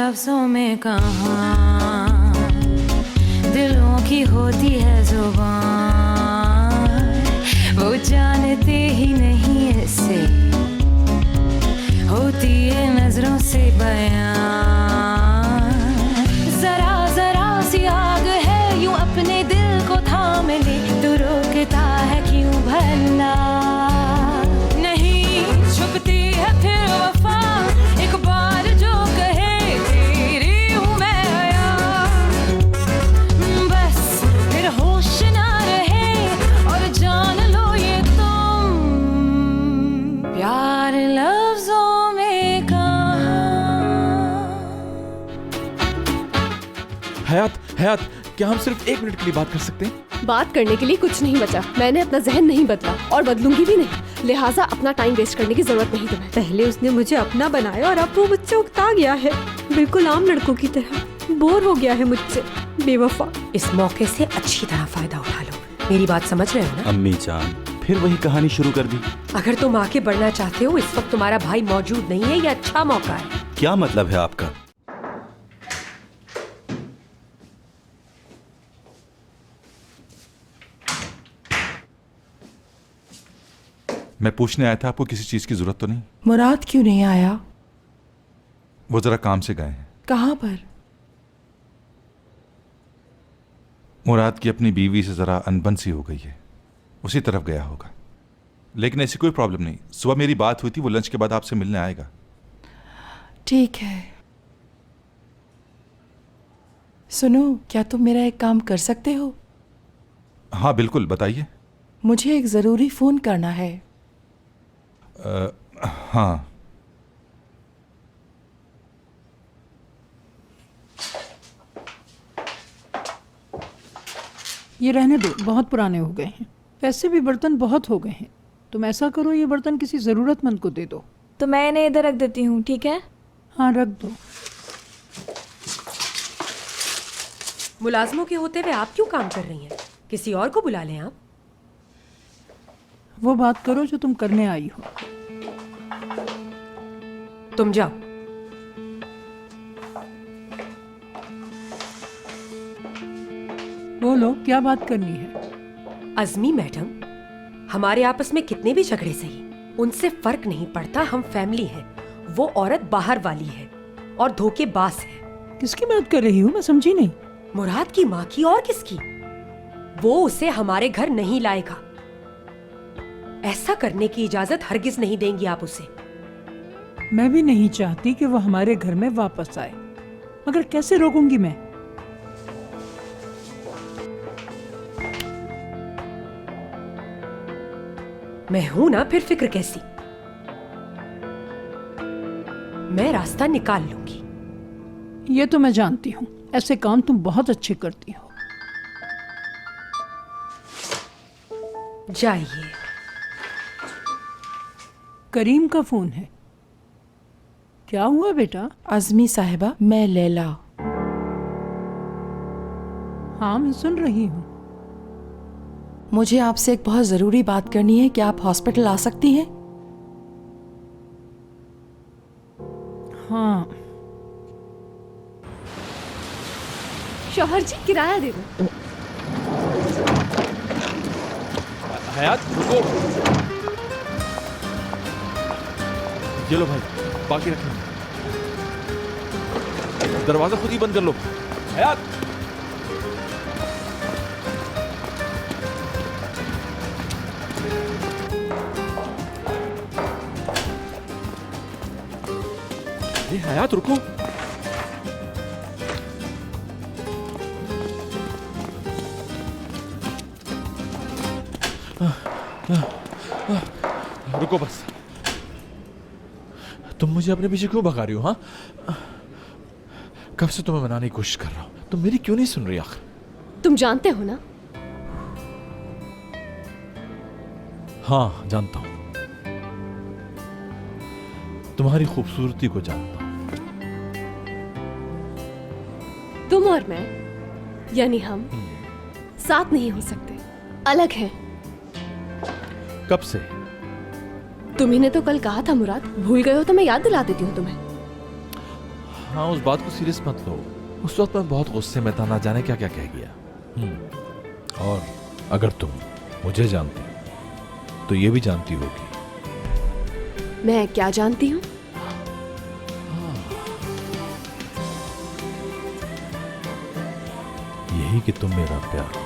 लफ्जों में कहाँ दिलों की होती है जुबान, वो जानते ही नहीं ऐसे होती है नजरों से बयान। जरा जरा सी आग है यूं अपने दिल को थाम ले, तो रोकता है क्यों भला? नहीं छुपती है फिर वफा, एक बार जो कहे तेरी हूँ मैं आया, बस फिर होश ना रहे और जान लो ये तुम प्यार लफ्जों में कहाँ। हयात, हयात, क्या हम सिर्फ 1 मिनट के लिए बात कर सकते हैं? बात करने के लिए कुछ नहीं बचा। मैंने अपना जहन नहीं बदला और बदलूंगी भी नहीं, लिहाजा अपना टाइम वेस्ट करने की जरूरत नहीं तुम्हें। पहले उसने मुझे अपना बनाया और अब वो मुझसे उकता गया है, बिल्कुल आम लड़कों की तरह बोर हो गया है मुझसे। बेवफा। इस मौके से अच्छी तरह फायदा उठा लो। मेरी बात समझ रहे हो ना? अम्मी जान, फिर वही कहानी शुरू कर दी। अगर तुम आगे बढ़ना चाहते हो, इस वक्त तुम्हारा भाई मौजूद नहीं है, ये अच्छा मौका है। क्या मतलब है आपका? मैं पूछने आया था, आपको किसी चीज की जरूरत तो नहीं? मुराद क्यों नहीं आया? वो जरा काम से गए हैं। कहाँ पर? मुराद की अपनी बीवी से जरा अनबन सी हो गई है, उसी तरफ गया होगा। लेकिन ऐसी कोई प्रॉब्लम नहीं। सुबह मेरी बात हुई थी, वो लंच के बाद आपसे मिलने आएगा। ठीक है। सुनो, क्या तुम मेरा एक काम कर सकते हो? हाँ बिल्कुल, बताइए। मुझे एक जरूरी फोन करना है। हाँ, ये रहने दो, बहुत पुराने हो गए हैं। वैसे भी बर्तन बहुत हो गए हैं। तुम ऐसा करो, ये बर्तन किसी ज़रूरतमंद को दे दो। तो मैं इन्हें इधर रख देती हूँ, ठीक है? हाँ, रख दो। मुलाजमों के होते हुए आप क्यों काम कर रही हैं? किसी और को बुला लें आप। वो बात करो जो तुम करने आई हो। तुम जाओ। बोलो, क्या बात करनी है? अज़मी मैडम, हमारे आपस में कितने भी झगड़े सही, उनसे फर्क नहीं पड़ता। हम फैमिली हैं। वो औरत बाहर वाली है और धोखेबाज है। किसकी बात कर रही हूँ, मैं समझी नहीं। मुराद की माँ की और किसकी? वो उसे हमारे घर नहीं लाएगा। ऐसा करने की इजाजत हरगिज नहीं देंगी आप उसे। मैं भी नहीं चाहती कि वो हमारे घर में वापस आए, मगर कैसे रोकूंगी मैं? मैं हूं ना, फिर फिक्र कैसी? मैं रास्ता निकाल लूंगी। ये तो मैं जानती हूँ, ऐसे काम तुम बहुत अच्छे करती हो। जाइए। करीम का फोन है। क्या हुआ बेटा? अज़मी साहिबा, मैं लैला। हाँ, मैं सुन रही हूँ। मुझे आपसे एक बहुत जरूरी बात करनी है। क्या आप हॉस्पिटल आ सकती हैं? हाँ। शौहर जी, किराया दे दो। हयात, रुको। ये लो भाई, बाकी रख लो। दरवाजा खुद ही बंद कर लो। हयात, ये हयात रुको। रुको बस। तुम मुझे अपने पीछे क्यों भगा रही हो? हाँ, कब से तुम्हें मनाने की कोशिश कर रहा हूं, तुम मेरी क्यों नहीं सुन रही आखिर? तुम जानते हो ना? हाँ, जानता हूं। तुम्हारी खूबसूरती को जानता हूं। तुम और मैं, यानी हम साथ नहीं हो सकते, अलग हैं। कब से? तुम्ही ने तो कल कहा था मुराद, भूल गए हो तो मैं याद दिला देती हूँ तुम्हें। हाँ, उस बात को सीरियस मत लो। उस वक्त मैं बहुत गुस्से में था, ना जाने क्या क्या कह गया। और अगर तुम मुझे जानती हो तो ये भी जानती होगी। मैं क्या जानती हूँ? यही कि तुम मेरा प्यार हो।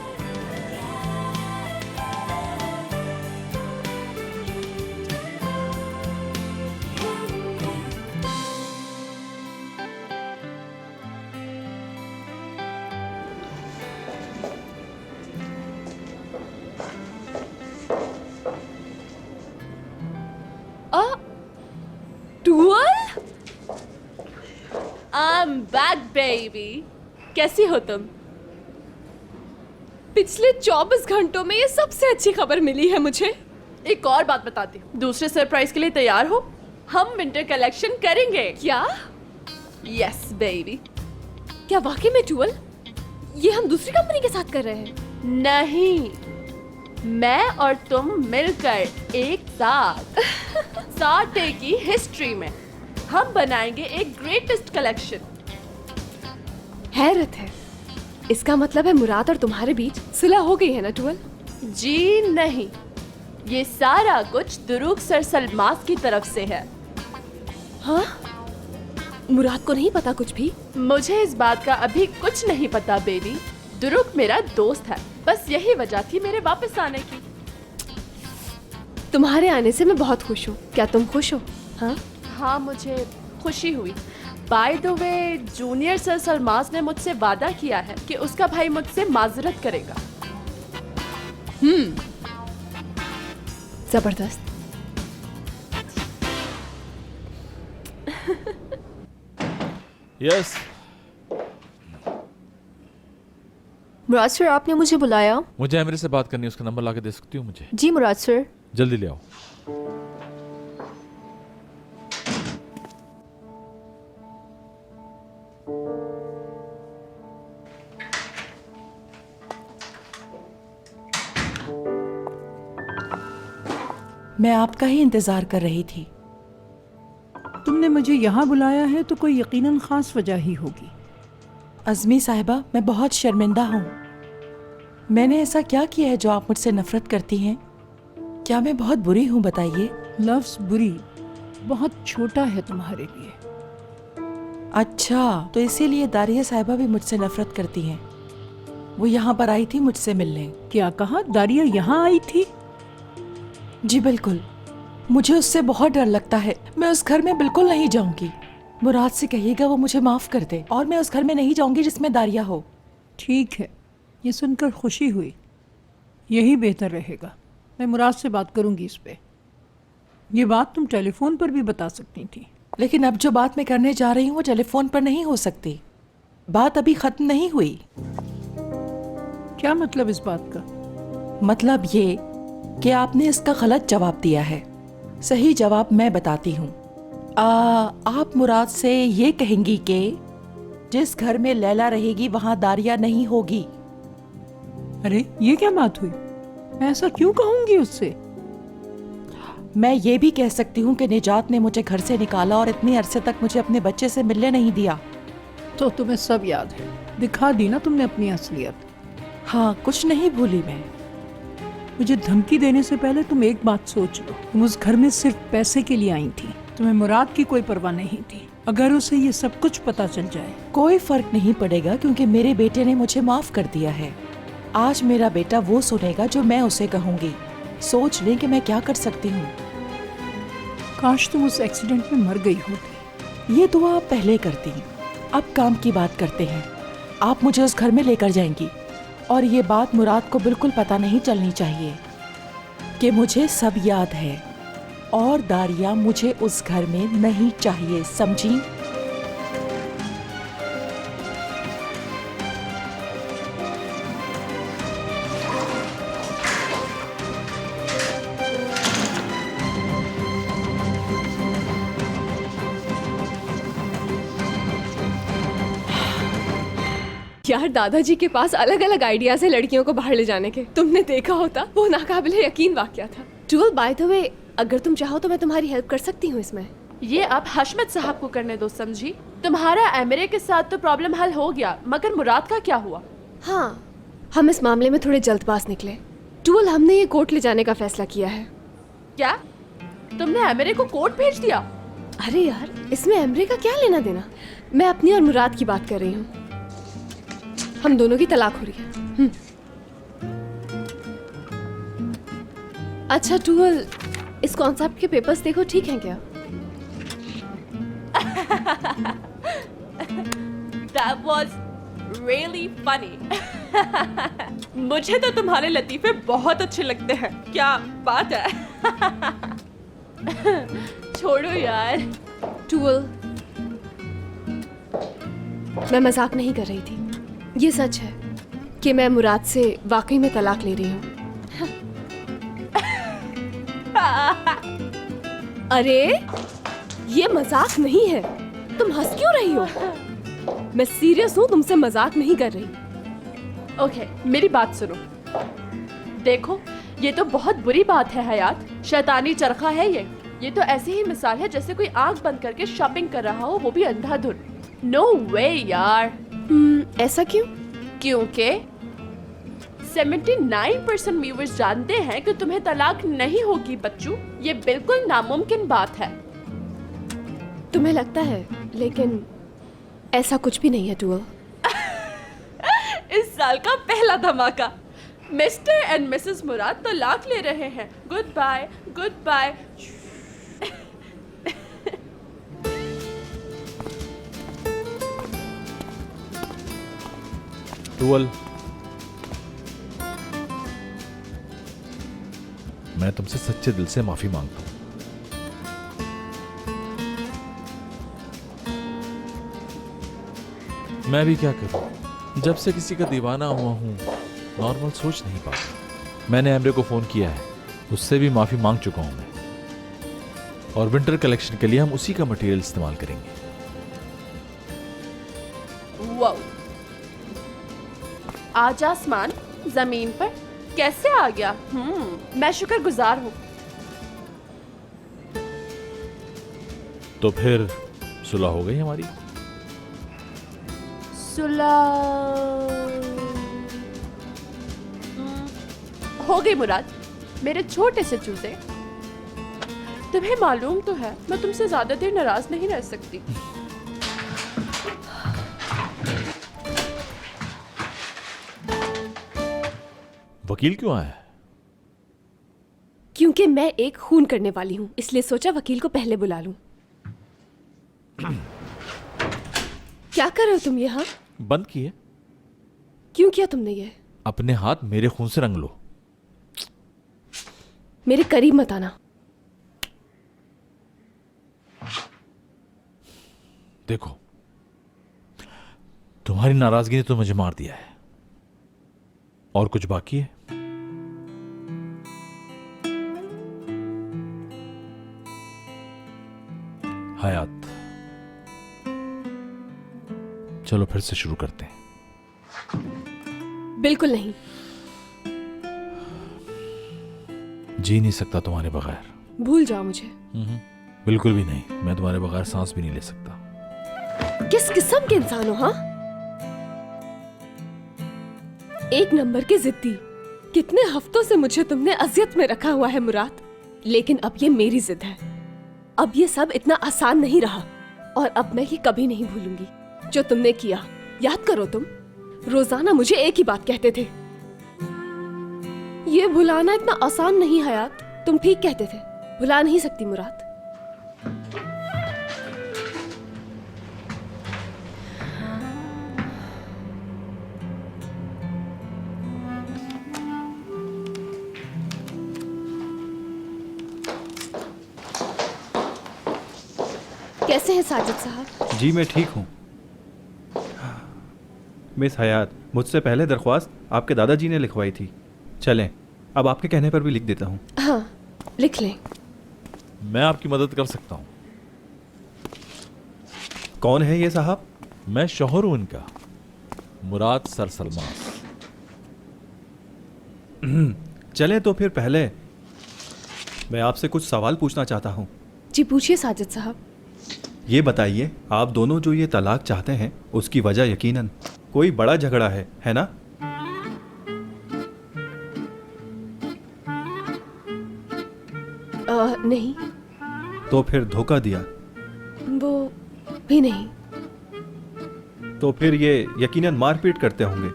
I'm back, baby. कैसी हो तुम? पिछले 24 घंटों में ये सबसे अच्छी खबर मिली है मुझे। एक और बात बताती हूँ, दूसरे सरप्राइज के लिए तैयार हो? हम विंटर कलेक्शन करेंगे। क्या? Yes baby. क्या वाकई में टूअल? ये हम दूसरी कंपनी के साथ कर रहे हैं? नहीं, मैं और तुम मिलकर एक साथ 60 डे की हिस्ट्री में हम बनाएंगे एक ग्रेटेस्ट कलेक्शन। हैरत है, इसका मतलब है मुराद और तुम्हारे बीच सुलह हो गई है ना टूअल? जी नहीं, ये सारा कुछ दुरूक सर सलमास की तरफ से है। हाँ? मुराद को नहीं पता कुछ भी? मुझे इस बात का अभी कुछ नहीं पता बेबी। दुरूक मेरा दोस्त है, बस यही वजह थी मेरे वापस आने की। तुम्हारे आने से मैं बहुत खुश हूँ। क्या तुम खुश हो? हाँ? हाँ, मुझे खुशी हुई। By the way, junior sir Salmas ने मुझसे वादा किया है कि उसका भाई मुझसे माजरत करेगा। जबरदस्त। यस। मुराद सर, आपने मुझे बुलाया? मुझे एमरी से बात करनी है, उसका नंबर लाके दे सकती हो मुझे? जी मुराद सर। जल्दी ले आओ। मैं आपका ही इंतजार कर रही थी। तुमने मुझे यहाँ बुलाया है तो कोई यकीनन खास वजह ही होगी। अज़मी साहिबा, मैं बहुत शर्मिंदा हूँ। मैंने ऐसा क्या किया है जो आप मुझसे नफरत करती हैं? क्या मैं बहुत बुरी हूँ, बताइए। लफ्ज़ बुरी बहुत छोटा है तुम्हारे लिए। अच्छा, तो इसीलिए दारिया साहिबा भी मुझसे नफरत करती हैं। वो यहाँ पर आई थी मुझसे मिलने। क्या कहा? दारिया यहाँ आई थी? जी बिल्कुल। मुझे उससे बहुत डर लगता है। मैं उस घर में बिल्कुल नहीं जाऊंगी। मुराद से कहिएगा वो मुझे माफ कर दे, और मैं उस घर में नहीं जाऊंगी जिसमें दारिया हो। ठीक है, ये सुनकर खुशी हुई। यही बेहतर रहेगा। मैं मुराद से बात करूंगी इस पे। ये बात तुम टेलीफोन पर भी बता सकती थी। लेकिन अब जो बात मैं करने जा रही हूँ वो टेलीफोन पर नहीं हो सकती। बात अभी खत्म नहीं हुई। क्या मतलब इस बात का? मतलब ये कि आपने इसका गलत जवाब दिया है। सही जवाब मैं बताती हूँ। आप मुराद से ये कहेंगी कि जिस घर में लैला रहेगी वहाँ दारिया नहीं होगी। अरे ये क्या बात हुई? मैं ऐसा क्यों कहूँगी उससे? मैं ये भी कह सकती हूँ कि निजात ने मुझे घर से निकाला और इतने अरसे तक मुझे अपने बच्चे से मिलने नहीं दिया। तो तुम्हें सब याद है, दिखा दी ना तुमने अपनी असलियत। हाँ, कुछ नहीं भूली मैं। मुझे धमकी देने से पहले तुम एक बात सोच लो। तुम उस घर में सिर्फ पैसे के लिए आई थी। तुम्हें मुराद की कोई परवाह नहीं थी। अगर उसे ये सब कुछ पता चल जाए, कोई फर्क नहीं पड़ेगा, क्योंकि मेरे बेटे ने मुझे माफ कर दिया है। आज मेरा बेटा वो सुनेगा जो मैं उसे कहूँगी। सोच लें कि मैं क्या कर सकती हूँ। काश तुम उस एक्सीडेंट में मर गई होती। ये दुआ आप पहले करती। अब काम की बात करते हैं। आप मुझे उस घर में लेकर जाएंगी, और ये बात मुराद को बिल्कुल पता नहीं चलनी चाहिए कि मुझे सब याद है, और दारिया मुझे उस घर में नहीं चाहिए, समझी? यार, दादाजी के पास अलग अलग आइडियाज है लड़कियों को बाहर ले जाने के। तुमने देखा होता, वो नाकाबिले यकीन वाकया था। टूल, बाय द वे, अगर तुम चाहो तो मैं तुम्हारी हेल्प कर सकती हूँ इसमें। ये आप हशमत साहब को करने दो, समझी? तुम्हारा एमिरे के साथ तो प्रॉब्लम हल हो गया, मगर मुराद का क्या हुआ? हाँ, हम इस मामले में थोड़े जल्दबाज निकले। टूल, हमने ये कोर्ट ले जाने का फैसला किया है। क्या तुमने एमिरे को कोर्ट भेज दिया? अरे यार, इसमें एमरे का क्या लेना देना? मैं अपनी और मुराद की बात कर रही हूँ। हम दोनों की तलाक हो रही है। अच्छा टूल, इस कॉन्सेप्ट के पेपर्स देखो, ठीक हैं क्या? That was really funny. मुझे तो तुम्हारे लतीफे बहुत अच्छे लगते हैं। क्या बात है? छोड़ो यार। टूल, मैं मजाक नहीं कर रही थी। ये सच है कि मैं मुराद से वाकई में तलाक ले रही हूँ। अरे ये मजाक नहीं है, तुम हंस क्यों रही हो? मैं सीरियस हूँ, तुमसे मजाक नहीं कर रही। ओके, मेरी बात सुनो। देखो, ये तो बहुत बुरी बात है हयात, शैतानी चरखा है ये तो ऐसी ही मिसाल है जैसे कोई आंख बंद करके शॉपिंग कर रहा हो, वो भी अंधाधुन। नो वे यार। ऐसा क्यों? क्योंकि 79% व्यूअर्स जानते हैं कि तुम्हें तलाक नहीं होगी बच्चू। ये बिल्कुल नामुमकिन बात है। तुम्हें लगता है, लेकिन ऐसा कुछ भी नहीं है टूल। इस साल का पहला धमाका, मिस्टर एंड मिसेस मुराद तलाक ले रहे हैं। Good bye, good bye. टूल, मैं तुमसे सच्चे दिल से माफी मांगता हूं। मैं भी क्या करूं, जब से किसी का दीवाना हुआ हूं नॉर्मल सोच नहीं पाता। मैंने एमरे को फोन किया है, उससे भी माफी मांग चुका हूं मैं, और विंटर कलेक्शन के लिए हम उसी का मटेरियल इस्तेमाल करेंगे। वाओ, आज आसमान जमीन पर कैसे आ गया? मैं शुक्रगुजार हूँ। तो फिर सुलह हो गई हमारी? हो गई मुराद, मेरे छोटे से चूजे। तुम्हें मालूम तो है मैं तुमसे ज्यादा देर नाराज नहीं रह सकती। वकील क्यों आया है? क्योंकि मैं एक खून करने वाली हूँ, इसलिए सोचा वकील को पहले बुला लूं। क्या कर रहे हो तुम यहाँ? बंद किए। क्यों किया तुमने ये? अपने हाथ मेरे खून से रंग लो। मेरे करीब मत आना। देखो, तुम्हारी नाराजगी ने तो मुझे मार दिया है, और कुछ बाकी है? हयात, चलो फिर से शुरू करते हैं। बिल्कुल नहीं। जी नहीं सकता तुम्हारे बगैर। भूल जाओ मुझे। बिल्कुल भी नहीं, मैं तुम्हारे बगैर सांस भी नहीं ले सकता। किस किस्म के इंसान हो? हाँ, एक नंबर के जिद्दी। कितने हफ्तों से मुझे तुमने अजियत में रखा हुआ है मुराद, लेकिन अब ये मेरी जिद है। अब ये सब इतना आसान नहीं रहा, और अब मैं ये कभी नहीं भूलूंगी जो तुमने किया। याद करो, तुम रोजाना मुझे एक ही बात कहते थे। ये भुलाना इतना आसान नहीं हयात। तुम ठीक कहते थे, भुला नहीं सकती मुराद। कैसे हैं साजिद साहब? जी मैं ठीक हूँ। मिस हयात, मुझसे पहले दरख्वास्त आपके दादाजी ने लिखवाई थी। चलें, अब आपके कहने पर भी लिख देता हूँ। हाँ, लिख लें। मैं आपकी मदद कर सकता हूँ। कौन है ये साहब? मैं शौहर हूँ इनका, मुराद सर सलमास। चलें तो फिर पहले मैं आपसे कुछ सवाल पूछना चाहता हूँ। जी पूछिए साजिद साहब। ये बताइए, आप दोनों जो ये तलाक चाहते हैं उसकी वजह यकीनन कोई बड़ा झगड़ा है ना? नहीं। तो फिर धोखा दिया? वो भी नहीं। तो फिर ये यकीनन मारपीट करते होंगे?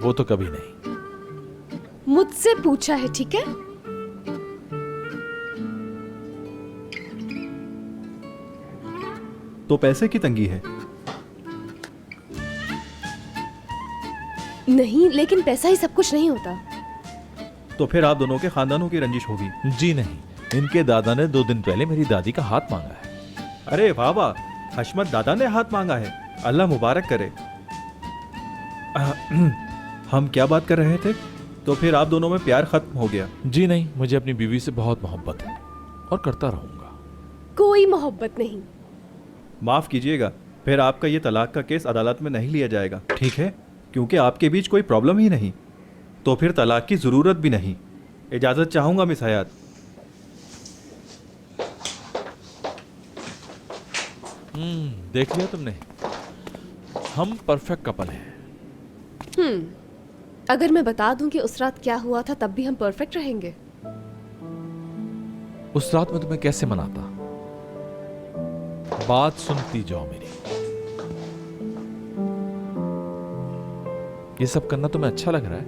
वो तो कभी नहीं। मुझसे पूछा है, ठीक है? तो पैसे की तंगी है? नहीं, लेकिन पैसा ही सब कुछ नहीं होता। तो फिर आप दोनों के खानदानों की रंजिश होगी? जी नहीं, इनके दादा ने 2 दिन पहले मेरी दादी का हाथ मांगा है। अरे वाह वाह, हशमत दादा ने हाथ मांगा है, अल्लाह मुबारक करे। हम क्या बात कर रहे थे? तो फिर आप दोनों में प्यार खत्म हो गया? जी नहीं, मुझे अपनी बीवी से बहुत मोहब्बत है और करता रहूंगा। कोई मोहब्बत नहीं। माफ कीजिएगा, फिर आपका ये तलाक का केस अदालत में नहीं लिया जाएगा, ठीक है? क्योंकि आपके बीच कोई प्रॉब्लम ही नहीं, तो फिर तलाक की जरूरत भी नहीं। इजाजत चाहूंगा मिस हयात। देख लिया तुमने, हम परफेक्ट कपल हैं। अगर मैं बता दूं कि उस रात क्या हुआ था तब भी हम परफेक्ट रहेंगे? उस रात में तुम्हें कैसे मनाता? बात सुनती जाओ मेरी। ये सब करना तुम्हें अच्छा लग रहा है?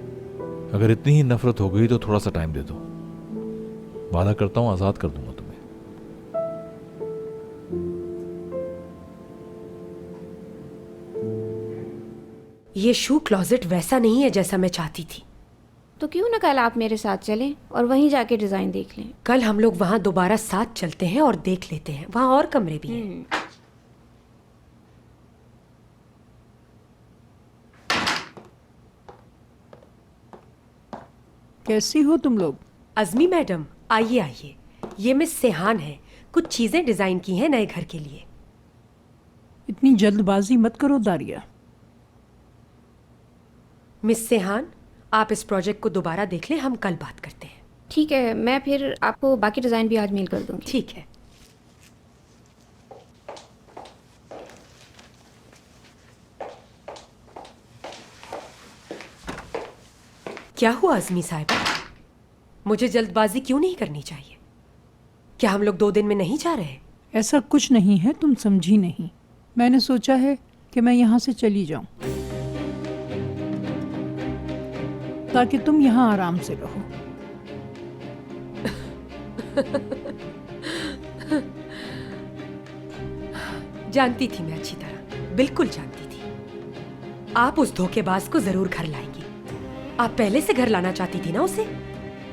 अगर इतनी ही नफरत हो गई तो थोड़ा सा टाइम दे दो, वादा करता हूं आजाद कर दूंगा तुम्हें। ये शू क्लोजेट वैसा नहीं है जैसा मैं चाहती थी। तो क्यों ना कल आप मेरे साथ चलें और वहीं जाके डिजाइन देख लें। कल हम लोग वहां दोबारा साथ चलते हैं और देख लेते हैं, वहां और कमरे भी हैं। कैसी हो तुम लोग? अज़मी मैडम, आइए आइए। ये मिस सेहान है, कुछ चीजें डिजाइन की हैं नए घर के लिए। इतनी जल्दबाजी मत करो दारिया। मिस सेहान, आप इस प्रोजेक्ट को दोबारा देख लें, हम कल बात करते हैं। ठीक है, मैं फिर आपको बाकी डिजाइन भी आज मेल कर दूंगी। ठीक है। क्या हुआ अज़मी साहब? मुझे जल्दबाजी क्यों नहीं करनी चाहिए? क्या हम लोग 2 दिन में नहीं जा रहे? ऐसा कुछ नहीं है, तुम समझी नहीं। मैंने सोचा है कि मैं यहाँ से चली जाऊं ताकि तुम यहाँ आराम से रहो। जानती थी मैं अच्छी तरह, बिल्कुल जानती थी। आप उस धोखेबाज को जरूर घर लाएंगी। आप पहले से घर लाना चाहती थी ना उसे।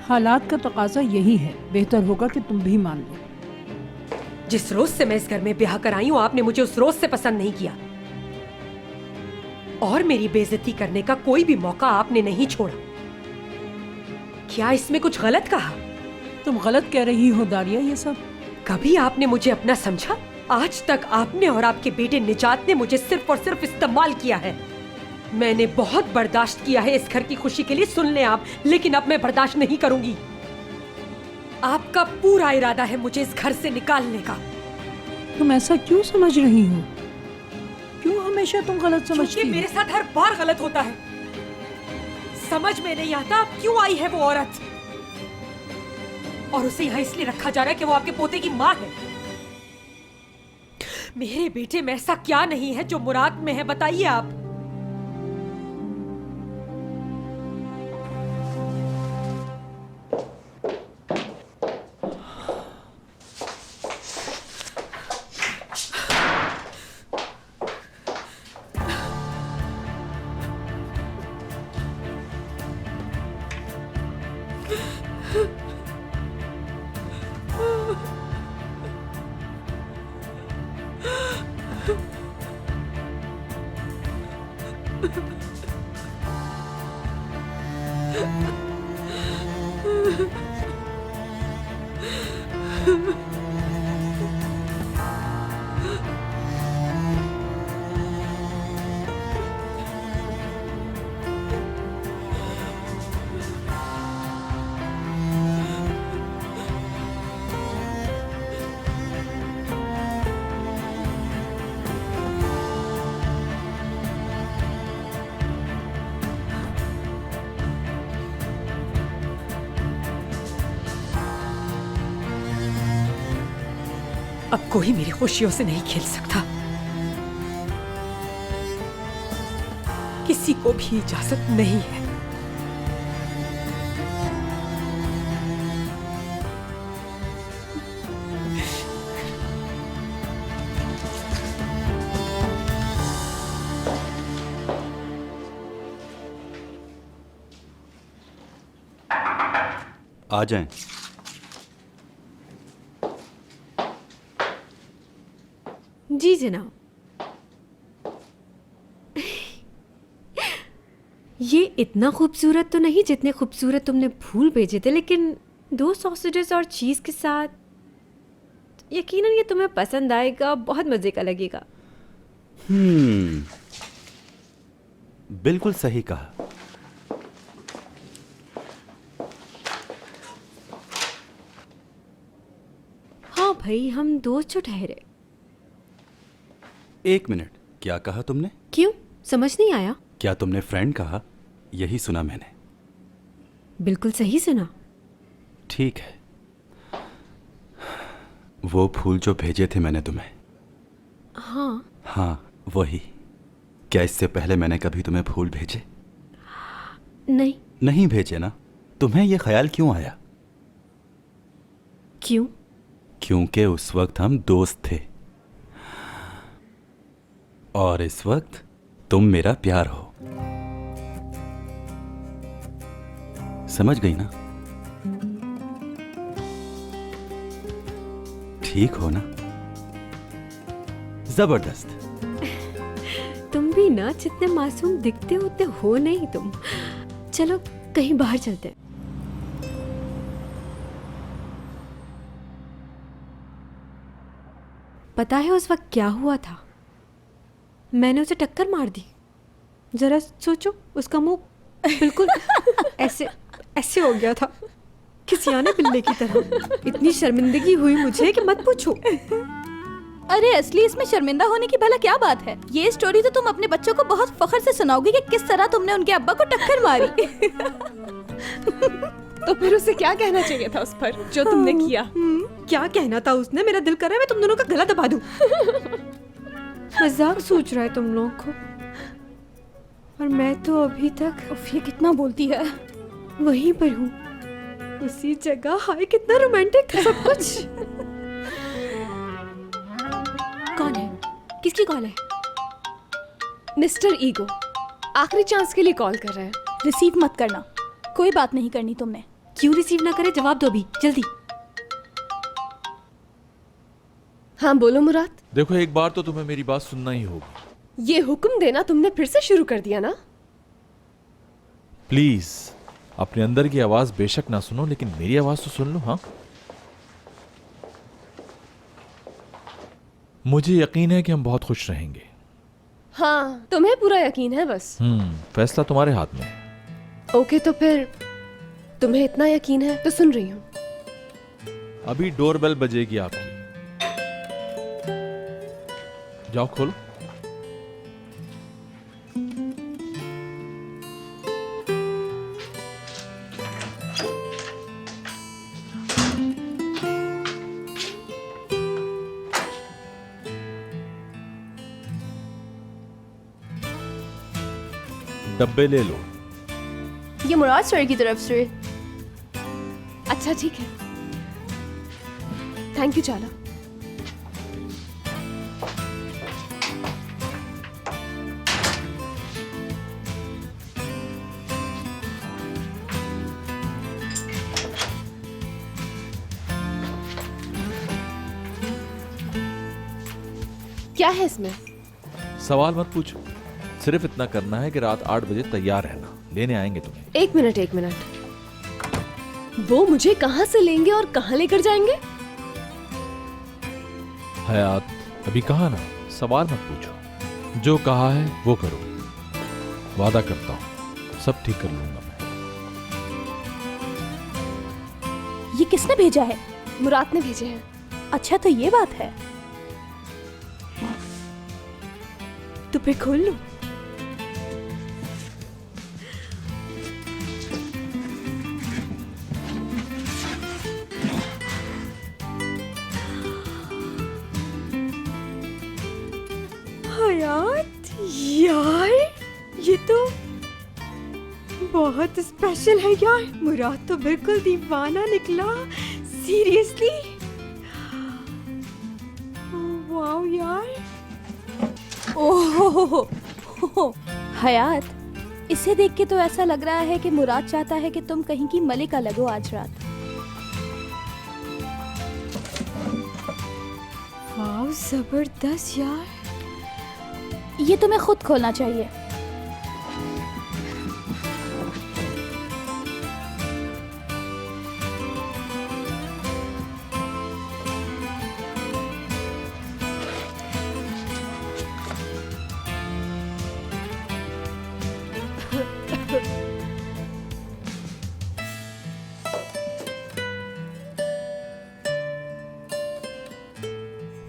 हालात का तकाजा यही है, बेहतर होगा कि तुम भी मान लो। जिस रोज से मैं इस घर में ब्याह कर आई हूं, आपने मुझे उस रोज से पसंद नहीं किया और मेरी बेइज्जती करने का कोई भी मौका आपने नहीं छोड़ा। क्या इसमें कुछ गलत कहा? तुम गलत कह रही हो दारिया। ये सब कभी आपने मुझे अपना समझा? आज तक आपने और आपके बेटे निजात ने मुझे सिर्फ और सिर्फ इस्तेमाल किया है। मैंने बहुत बर्दाश्त किया है इस घर की खुशी के लिए, सुन लें आप, लेकिन अब मैं बर्दाश्त नहीं करूंगी। आपका पूरा इरादा है मुझे इस घर से निकालने का। तुम ऐसा क्यों समझ रही हो? क्यों हमेशा तुम गलत समझती हो? मेरे साथ हर बार गलत होता है। समझ में नहीं आता अब क्यों आई है वो औरत, और उसे यहाँ इसलिए रखा जा रहा है कि वो आपके पोते की माँ है। मेरे बेटे में ऐसा क्या नहीं है जो मुराद में है, बताइए आप। अब कोई मेरी खुशियों से नहीं खेल सकता। किसी को भी इजाजत नहीं है। आ जाएं। जी जनाब। ये इतना खूबसूरत तो नहीं जितने खूबसूरत तुमने फूल भेजे थे, लेकिन 2 सॉसेजेस और चीज़ के साथ यकीनन ये तुम्हें पसंद आएगा, बहुत मज़े का लगेगा। बिल्कुल सही कहा। हाँ भाई, हम दोस्त जो ठहरे। 1 मिनट, क्या कहा तुमने? क्यों, समझ नहीं आया? क्या तुमने फ्रेंड कहा? यही सुना मैंने। बिल्कुल सही सुना। ठीक है। वो फूल जो भेजे थे मैंने तुम्हें। हाँ, वही। क्या इससे पहले मैंने कभी तुम्हें फूल भेजे? नहीं भेजे ना? तुम्हें यह ख्याल क्यों आया? क्यों? क्योंकि उस वक्त हम दोस्त थे और इस वक्त तुम मेरा प्यार हो। समझ गई ना? ठीक हो ना? जबरदस्त। तुम भी ना जितने मासूम दिखते हो उतने हो नहीं तुम। चलो कहीं बाहर चलते हैं। पता है उस वक्त क्या हुआ था? मैंने उसे टक्कर मार दी। जरा सोचो, उसका मुंह बिल्कुल ऐसे ऐसे हो गया था, किसी आने बिल्ले की तरह। इतनी शर्मिंदगी हुई मुझे कि मत पूछो। अरे असली इसमें शर्मिंदा होने की भला क्या बात है? ये स्टोरी तो तुम अपने बच्चों को बहुत फख्र से सुनाओगी कि किस तरह तुमने उनके अब्बा को टक्कर मारी। तो फिर उसे क्या कहना चाहिए था उस पर जो तुमने किया? क्या कहना था उसने? मेरा दिल कर रहा है मैं तुम दोनों का गला दबा दूं। मजाक सोच रहा है तुम लोगों को, और मैं तो अभी तक ये कितना बोलती है। वहीं पर हूँ, उसी जगह। हाय कितना रोमांटिक था सब कुछ। कौन है? किसकी कॉल है? मिस्टर ईगो आखिरी चांस के लिए कॉल कर रहे हैं। रिसीव मत करना, कोई बात नहीं करनी तुमने। क्यों रिसीव ना करे? जवाब दो अभी, जल्दी। हाँ बोलो मुराद। देखो, एक बार तो तुम्हें मेरी बात सुनना ही होगी। ये हुक्म देना तुमने फिर से शुरू कर दिया ना? प्लीज अपने अंदर की आवाज बेशक ना सुनो, लेकिन मेरी आवाज तो सुन लो। हाँ, मुझे यकीन है कि हम बहुत खुश रहेंगे। हाँ, तुम्हें पूरा यकीन है बस। फैसला तुम्हारे हाथ में है। ओके, तो फिर तुम्हें इतना यकीन है तो सुन रही हूँ। अभी डोरबेल बजेगी आपकी। जाओ खोलो। डब्बे ले लो। ये मुराद सर की तरफ से। अच्छा ठीक है, थैंक यू चाला। क्या है इसमें? सवाल मत पूछो, सिर्फ इतना करना है कि रात 8 बजे तैयार रहना, लेने आएंगे तुम्हें। एक मिनट, वो मुझे कहाँ से लेंगे और कहाँ लेकर जाएंगे? हयात, अभी कहा ना, सवाल मत पूछो, जो कहा है वो करो। वादा करता हूँ सब ठीक कर लूंगा मैं। ये किसने भेजा है? मुराद ने भेजे हैं। अच्छा तो ये बात है। तो फिर खोल लो। ये तो बहुत स्पेशल है यार। मुराद तो बिल्कुल दीवाना निकला। सीरियसली वाओ यार। ओह हयात, इसे देख के तो ऐसा लग रहा है कि मुराद चाहता है कि तुम कहीं की मलिका लगो आज रात। वाओ जबरदस्त यार। ये तुम्हें खुद खोलना चाहिए।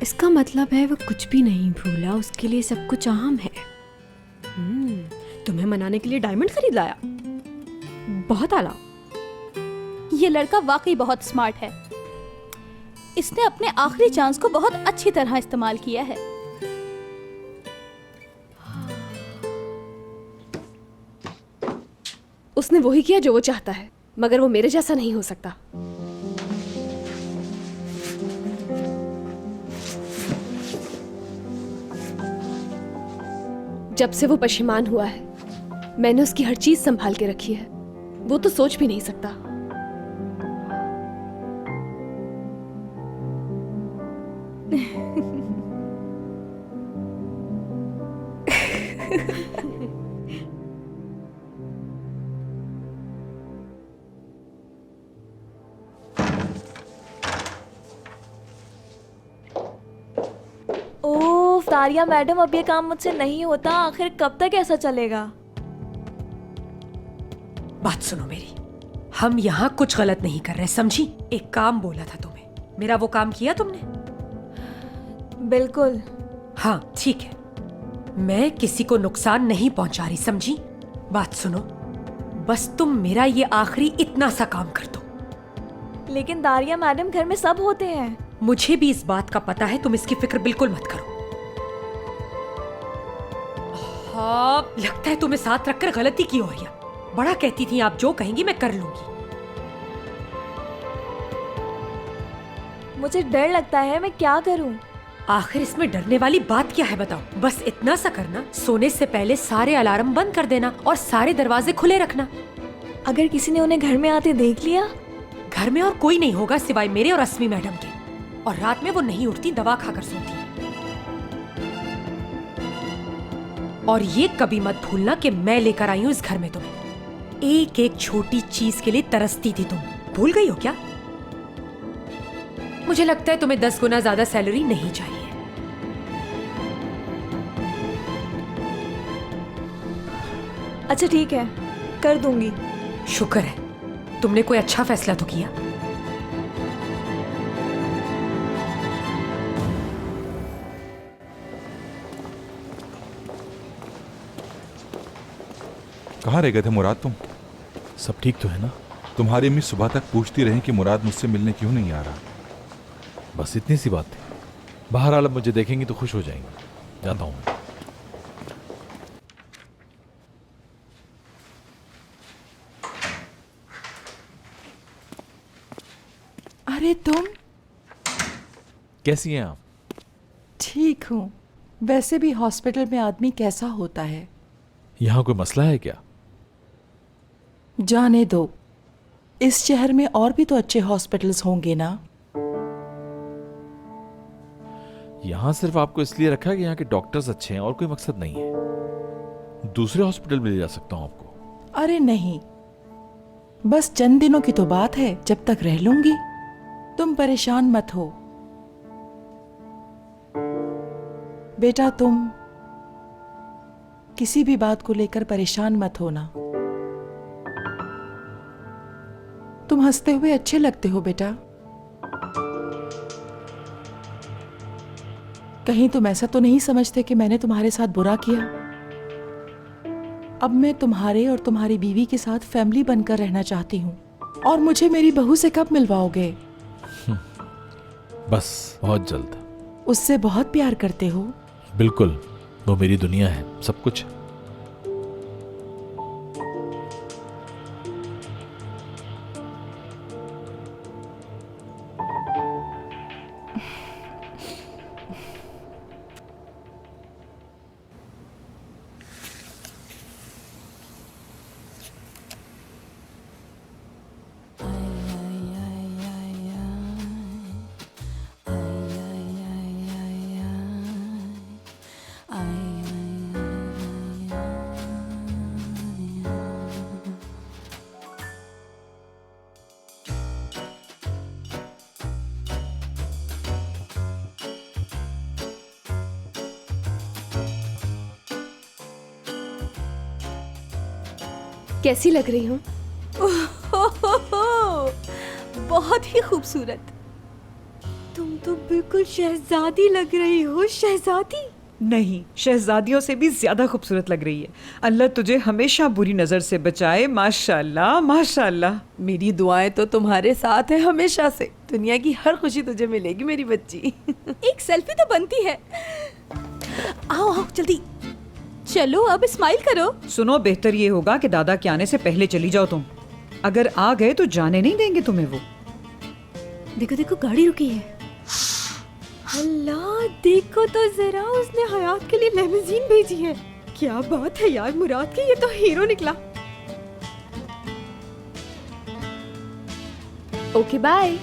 इसका मतलब है वो कुछ भी नहीं भूला, उसके लिए सब कुछ आम है। तुम्हें मनाने के लिए डायमंड खरीद लाया। बहुत आला। ये लड़का वाकई बहुत स्मार्ट है। इसने अपने आखिरी चांस को बहुत अच्छी तरह इस्तेमाल किया है। उसने वही किया जो वो चाहता है, मगर वो मेरे जैसा नहीं हो सकता। जब से वो पशेमान हुआ है, मैंने उसकी हर चीज संभाल के रखी है। वो तो सोच भी नहीं सकता। ओह तारिया मैडम, अब ये काम मुझसे नहीं होता। आखिर कब तक ऐसा चलेगा? बात सुनो मेरी, हम यहाँ कुछ गलत नहीं कर रहे, समझी? एक काम बोला था तुम्हें, मेरा वो काम किया तुमने? बिल्कुल। हाँ ठीक है, मैं किसी को नुकसान नहीं पहुंचा रही, समझी? बात सुनो, बस तुम मेरा ये आखिरी इतना सा काम कर दो। लेकिन दारिया मैडम, घर में सब होते हैं। मुझे भी इस बात का पता है, तुम इसकी फिक्र बिल्कुल मत करो। हाँ, लगता है तुम्हें साथ रखकर गलती की हो रही है। बड़ा कहती थी आप जो कहेंगी मैं कर लूंगी। मुझे डर लगता है, मैं क्या करूं? आखिर इसमें डरने वाली बात क्या है बताओ? बस इतना सा करना, सोने से पहले सारे अलार्म बंद कर देना और सारे दरवाजे खुले रखना। अगर किसी ने उन्हें घर में आते देख लिया? घर में और कोई नहीं होगा सिवाय मेरे और अस्मी मैडम के। और रात में वो नहीं उठती, दवा खाकर सोती है। और ये कभी मत भूलना कि मैं लेकर आई हूँ इस घर में तुम्हें। एक एक छोटी चीज के लिए तरसती थी तुम, भूल गई हो क्या? मुझे लगता है तुम्हें 10 गुना ज्यादा सैलरी नहीं चाहिए। अच्छा ठीक है, कर दूंगी। शुक्र है, तुमने कोई अच्छा फैसला तो किया। कहाँ रह गए थे मुराद तुम? सब ठीक तो है ना? तुम्हारी अम्मी सुबह तक पूछती रही कि मुराद मुझसे मिलने क्यों नहीं आ रहा। बस इतनी सी बात थी। बहरहाल अब मुझे देखेंगी तो खुश हो जाएंगी। जाता हूं मैं। अरे तुम कैसी हैं आप? ठीक हूँ। वैसे भी हॉस्पिटल में आदमी कैसा होता है? यहां कोई मसला है क्या? जाने दो, इस शहर में और भी तो अच्छे हॉस्पिटल्स होंगे ना। यहां सिर्फ आपको इसलिए रखा कि यहाँ के डॉक्टर्स अच्छे हैं और कोई मकसद नहीं है। दूसरे हॉस्पिटल में ले जा सकता हूं आपको। अरे नहीं, बस चंद दिनों की तो बात है, जब तक रह लूंगी। तुम परेशान मत हो बेटा, तुम किसी भी बात को लेकर परेशान मत होना। तुम हंसते हुए अच्छे लगते हो बेटा। कहीं तुम ऐसा तो नहीं समझते कि मैंने तुम्हारे साथ बुरा किया? अब मैं तुम्हारे और तुम्हारी बीवी के साथ फैमिली बनकर रहना चाहती हूँ। और मुझे मेरी बहू से कब मिलवाओगे? बस बहुत जल्द। उससे बहुत प्यार करते हो? बिल्कुल, वो मेरी दुनिया है, सब कुछ। कैसी लग रही हूँ? बहुत ही खूबसूरत। तुम तो बिल्कुल शहजादी लग रही हो, शहजादी। नहीं, शहजादियों से भी ज्यादा खूबसूरत लग रही है। अल्लाह तुझे हमेशा बुरी नजर से बचाए। माशाल्लाह माशाल्लाह। मेरी दुआएं तो तुम्हारे साथ है हमेशा से। दुनिया की हर खुशी तुझे मिलेगी मेरी बच्ची। एक सेल्फी तो बनती है। आओ आओ जल्दी चलो, अब स्माइल करो। सुनो, बेहतर ये होगा कि दादा के आने से पहले चली जाओ तुम। अगर आ गए तो जाने नहीं देंगे तुम्हें वो। देखो देखो गाड़ी रुकी है। अल्लाह देखो तो जरा, उसने हयात के लिए लेमोजीन भेजी है। क्या बात है यार मुराद की, ये तो हीरो निकला। Okay bye.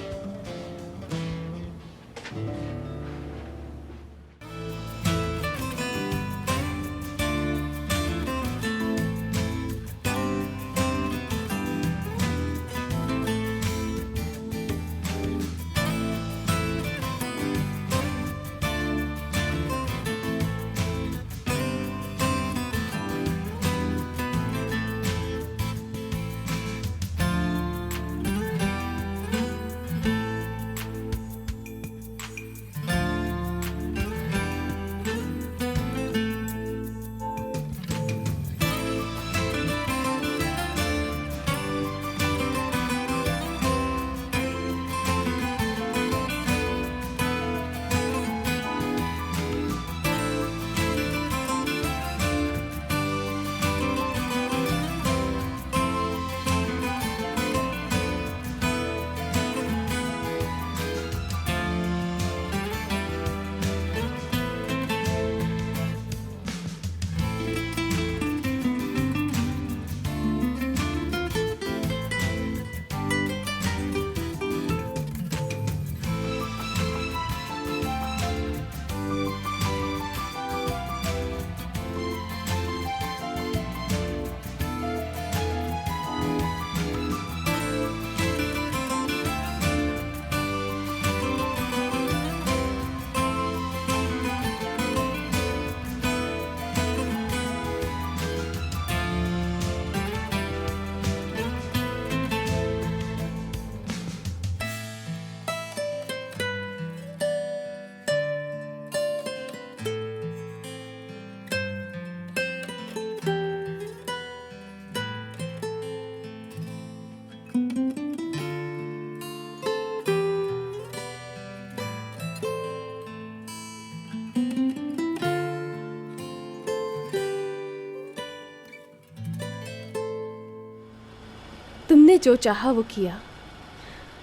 तुमने जो चाहा वो किया,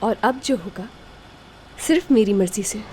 और अब जो होगा सिर्फ मेरी मर्जी से।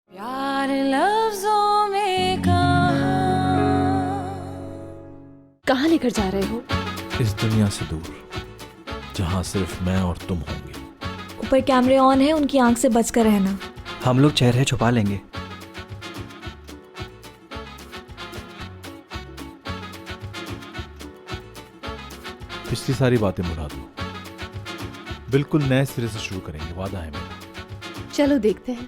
प्यार लफ्जों में कहाँ लेकर जा रहे हो? इस दुनिया से दूर, जहां सिर्फ मैं और तुम होंगे। ऊपर कैमरे ऑन है, उनकी आंख से बच कर रहना। हम लोग चेहरे छुपा लेंगे। पिछली सारी बातें भुला दो, बिल्कुल नए सिरे से शुरू करेंगे, वादा है मेरा। चलो देखते हैं।